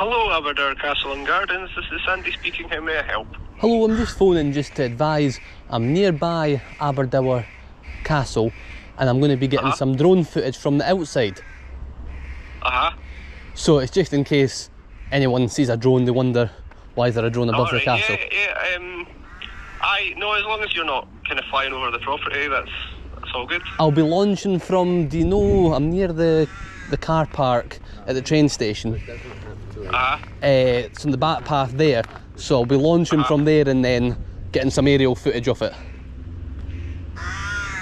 Hello, Aberdour Castle and Gardens. This is Sandy speaking. How may I help? Hello, I'm just phoning just to advise I'm nearby Aberdour Castle and I'm going to be getting some drone footage from the outside. So it's just in case anyone sees a drone, they wonder why is there a drone above the castle. No, as long as you're not kind of flying over the property, that's all good. I'll be launching from, do you know, I'm near the car park at the train station. It's on the back path there, so I'll be launching from there and then getting some aerial footage of it.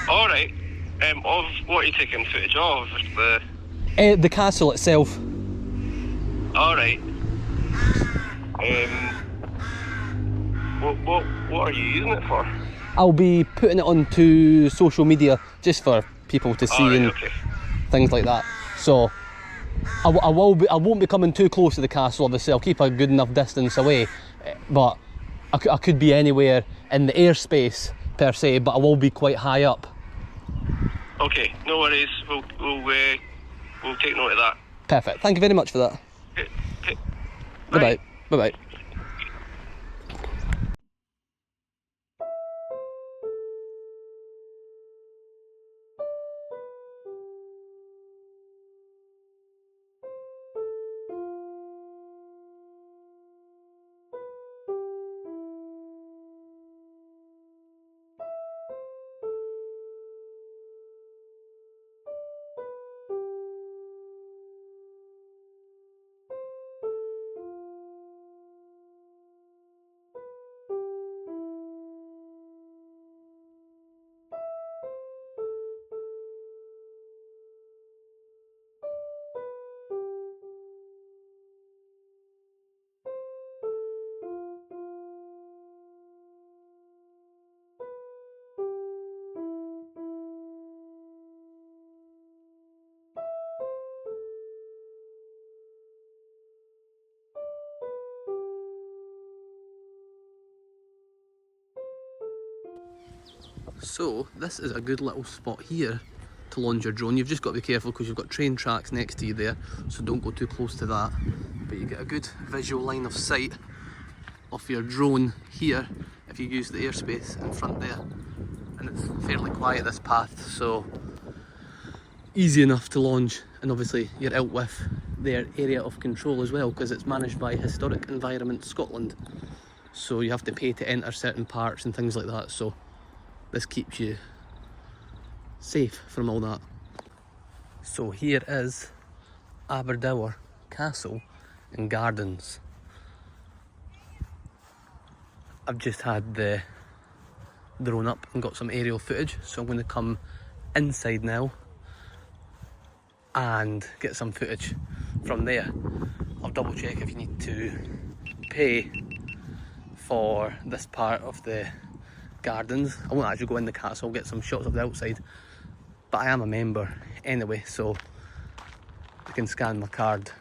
Alright. Of what are you taking footage of? The castle itself. Alright. What are you using it for? I'll be putting it onto social media just for people to see and things like that. So I won't be coming too close to the castle, obviously. I'll keep a good enough distance away, but I could be anywhere in the airspace per se, but I will be quite high up. Okay, no worries. We'll take note of that. Perfect. Thank you very much for that. Okay. Bye bye. Bye bye. So this is a good little spot here to launch your drone. You've just got to be careful because you've got train tracks next to you there, so don't go too close to that. But you get a good visual line of sight of your drone here if you use the airspace in front there. And it's fairly quiet, this path, so easy enough to launch. And obviously you're out with their area of control as well, because it's managed by Historic Environment Scotland. So you have to pay to enter certain parts and things like that. So this keeps you safe from all that. So here is Aberdour Castle and Gardens. I've just had the drone up and got some aerial footage, so I'm going to come inside now and get some footage from there. I'll double check if you need to pay for this part of the gardens. I won't actually go in the castle, I'll get some shots of the outside, but I am a member anyway, so I can scan my card.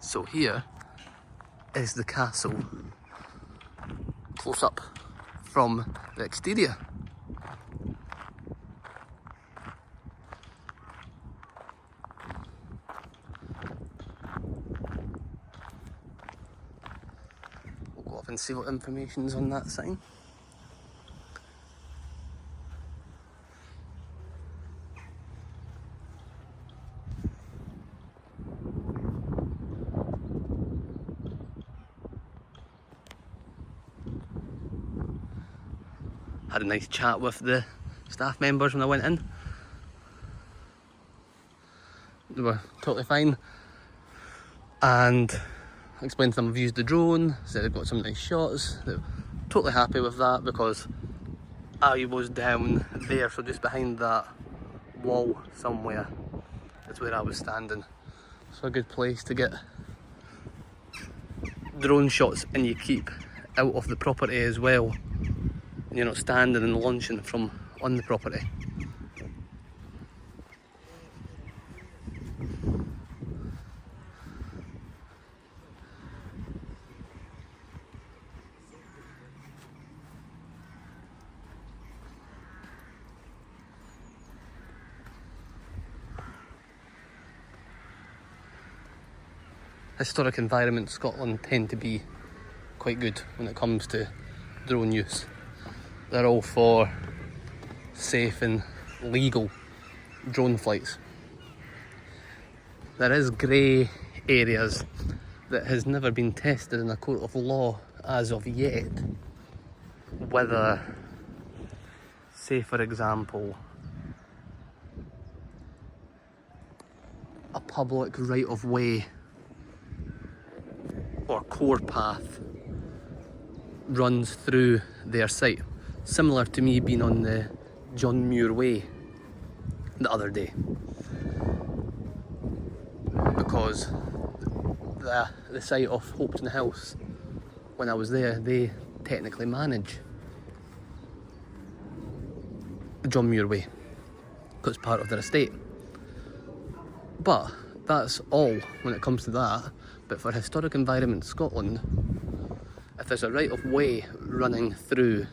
So here is the castle close up from the exterior. And see what information's on that sign. Had a nice chat with the staff members when I went in. They were totally fine, and I explained to them I've used the drone, said I've got some nice shots. They're totally happy with that because I was down there, so just behind that wall somewhere is where I was standing. So a good place to get drone shots, and you keep out of the property as well. You're not standing and launching from on the property. historic environment Scotland tend to be quite good when it comes to drone use. They're all for safe and legal drone flights. There is grey areas that has never been tested in a court of law as of yet. Whether, say for example, a public right of way or core path runs through their site, similar to me being on the John Muir Way the other day, because the site of Hopetoun House, when I was there, they technically manage the John Muir Way because it's part of their estate. But that's all when it comes to that. But for Historic Environment Scotland, if there's a right of way running through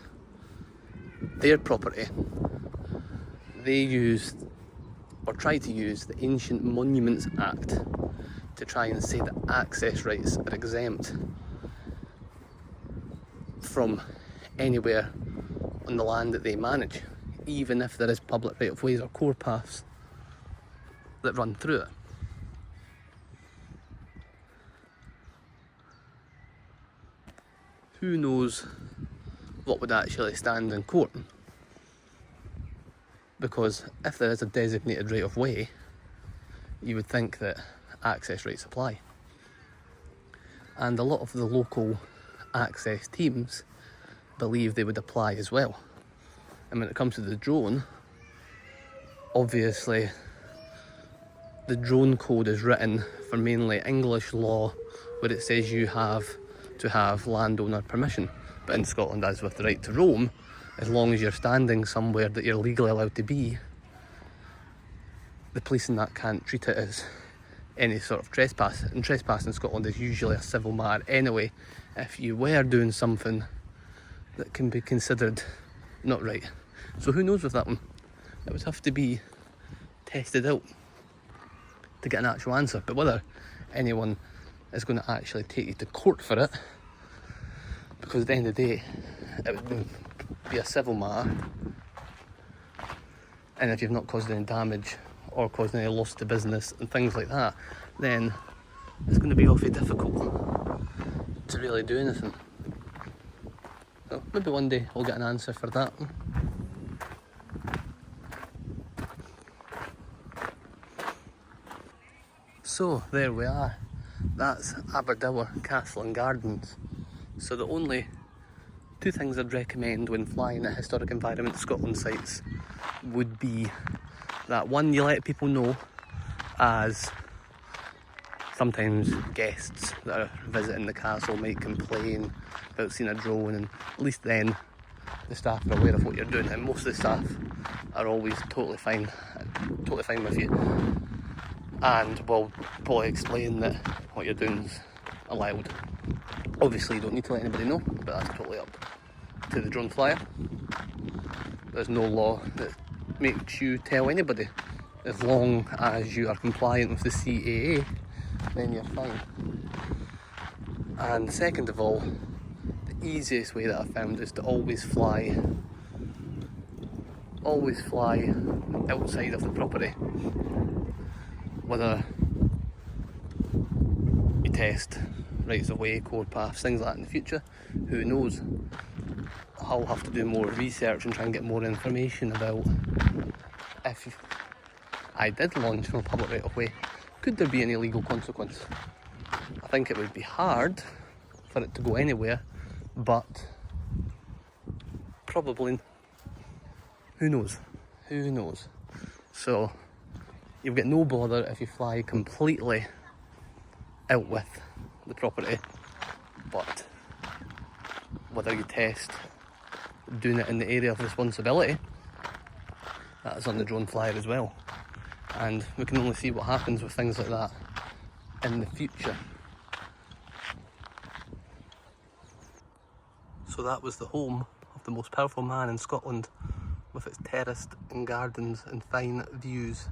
their property, they use or try to use the Ancient Monuments Act to try and say that access rights are exempt from anywhere on the land that they manage, even if there is public right of ways or core paths that run through it. Who knows what would actually stand in court? Because if there is a designated right of way, you would think that access rights apply. And a lot of the local access teams believe they would apply as well. And when it comes to the drone, obviously the drone code is written for mainly English law, where it says you have to have landowner permission. But in Scotland, as with the right to roam, as long as you're standing somewhere that you're legally allowed to be, the police in that can't treat it as any sort of trespass. And trespass in Scotland is usually a civil matter anyway, if you were doing something that can be considered not right. So who knows with that one? It would have to be tested out to get an actual answer. But whether anyone is going to actually take you to court for it, because at the end of the day it would be a civil matter, and if you've not caused any damage or caused any loss to business and things like that, then it's going to be awfully difficult to really do anything. So maybe one day we'll get an answer for that. So there we are. That's Aberdour Castle and Gardens. So the only two things I'd recommend when flying at Historic Environment Scotland sites would be that one, you let people know, as sometimes guests that are visiting the castle might complain about seeing a drone, and at least then the staff are aware of what you're doing, and most of the staff are always totally fine with you, and will probably explain that what you're doing is allowed. Obviously you don't need to let anybody know, but that's totally up to the drone flyer. There's no law that makes you tell anybody. As long as you are compliant with the CAA, then you're fine. And second of all, the easiest way that I've found is to always fly outside of the property. Whether you test rights of way, core paths, things like that in the future, who knows? I'll have to do more research and try and get more information about if I did launch from a public right of way, could there be any legal consequence? I think it would be hard for it to go anywhere, but probably, who knows? So you'll get no bother if you fly completely out with the property, but whether you test doing it in the area of responsibility, that is on the drone flyer as well, and we can only see what happens with things like that in the future. So that was the home of the most powerful man in Scotland, with its terraced and gardens and fine views.